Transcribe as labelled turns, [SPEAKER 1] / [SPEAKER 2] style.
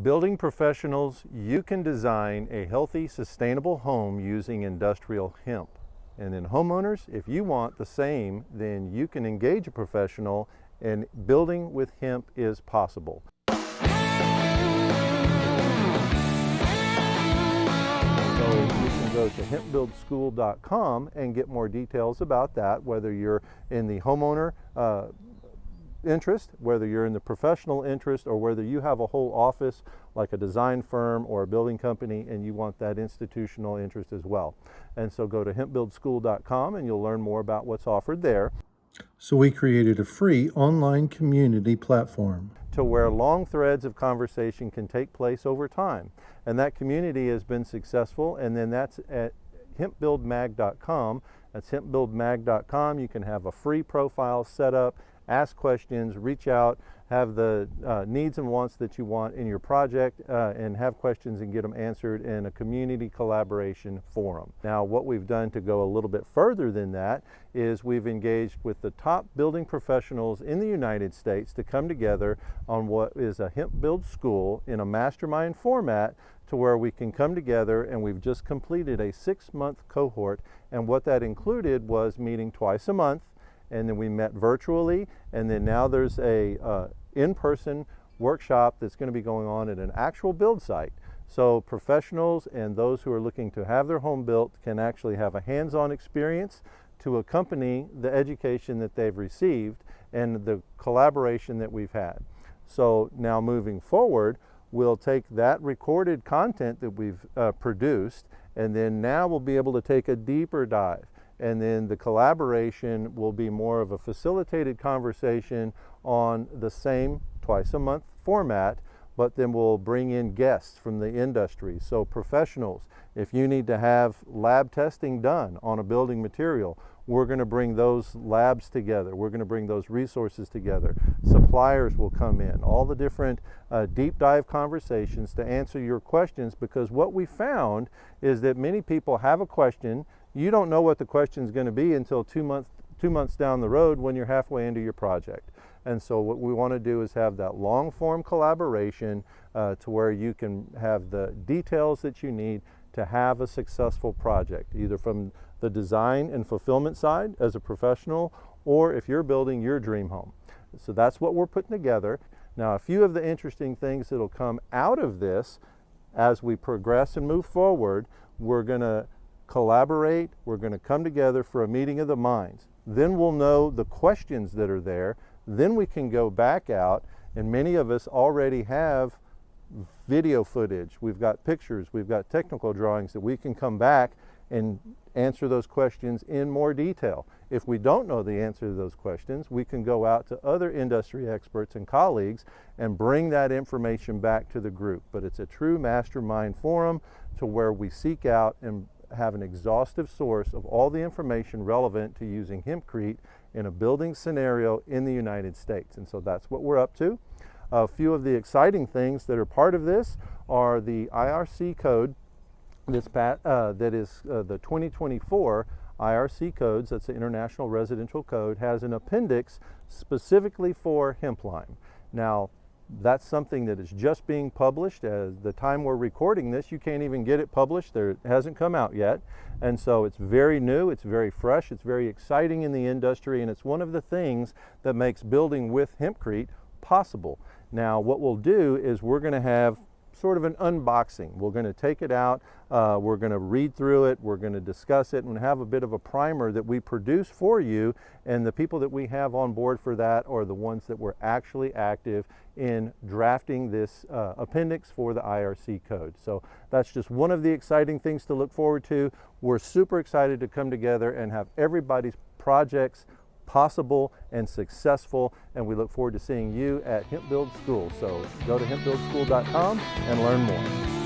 [SPEAKER 1] Building professionals, you can design a healthy, sustainable home using industrial hemp. And then homeowners, if you want the same, then you can engage a professional, and building with hemp is possible. So you can go to hemp-build-school.com and get more details about that, whether you're in the homeowner interest, whether you're in the professional interest, or whether you have a whole office like a design firm or a building company and you want that institutional interest as well. And so go to hemp-build-school.com and you'll learn more about what's offered there.
[SPEAKER 2] So we created a free online community platform
[SPEAKER 1] to where long threads of conversation can take place over time. And that community has been successful, and then that's at hempbuildmag.com. That's hempbuildmag.com. You can have a free profile set up, ask questions, reach out, have the needs and wants that you want in your project, and have questions and get them answered in a community collaboration forum. Now, what we've done to go a little bit further than that is we've engaged with the top building professionals in the United States to come together on what is a Hemp Build School in a mastermind format, to where we can come together, and we've just completed a 6-month cohort, and what that included was meeting twice a month, and then we met virtually, and then now there's a in-person workshop that's going to be going on at an actual build site. So professionals and those who are looking to have their home built can actually have a hands-on experience to accompany the education that they've received and the collaboration that we've had. So now moving forward, we'll take that recorded content that we've produced, and then now we'll be able to take a deeper dive. And then the collaboration will be more of a facilitated conversation on the same twice a month format, but then we'll bring in guests from the industry. So professionals, if you need to have lab testing done on a building material, we're going to bring those labs together. We're going to bring those resources together. Suppliers will come in, all the different deep dive conversations to answer your questions, because what we found is that many people have a question. You don't know what the question is going to be until 2 months down the road when you're halfway into your project. And so what we want to do is have that long form collaboration to where you can have the details that you need to have a successful project, either from the design and fulfillment side as a professional, or if you're building your dream home. So that's what we're putting together. Now, a few of the interesting things that'll come out of this as we progress and move forward, we're going to collaborate, we're going to come together for a meeting of the minds. Then we'll know the questions that are there. Then we can go back out, and many of us already have video footage, we've got pictures, we've got technical drawings that we can come back and answer those questions in more detail. If we don't know the answer to those questions, we can go out to other industry experts and colleagues and bring that information back to the group. But it's a true mastermind forum to where we seek out and have an exhaustive source of all the information relevant to using hempcrete in a building scenario in the United States. And so that's what we're up to. A few of the exciting things that are part of this are the IRC code that is the 2024 IRC codes. That's the International Residential Code, has an appendix specifically for hemp-lime. Now, that's something that is just being published. At the time we're recording this, you can't even get it published. It hasn't come out yet. And so it's very new, it's very fresh, it's very exciting in the industry, and it's one of the things that makes building with hempcrete possible. Now, what we'll do is we're going to have sort of an unboxing. We're going to take it out, we're going to read through it, we're going to discuss it, and have a bit of a primer that we produce for you. And the people that we have on board for that are the ones that were actually active in drafting this appendix for the IRC code. So that's just one of the exciting things to look forward to. We're super excited to come together and have everybody's projects possible and successful, and we look forward to seeing you at Hemp Build School. So go to hempbuildschool.com and learn more.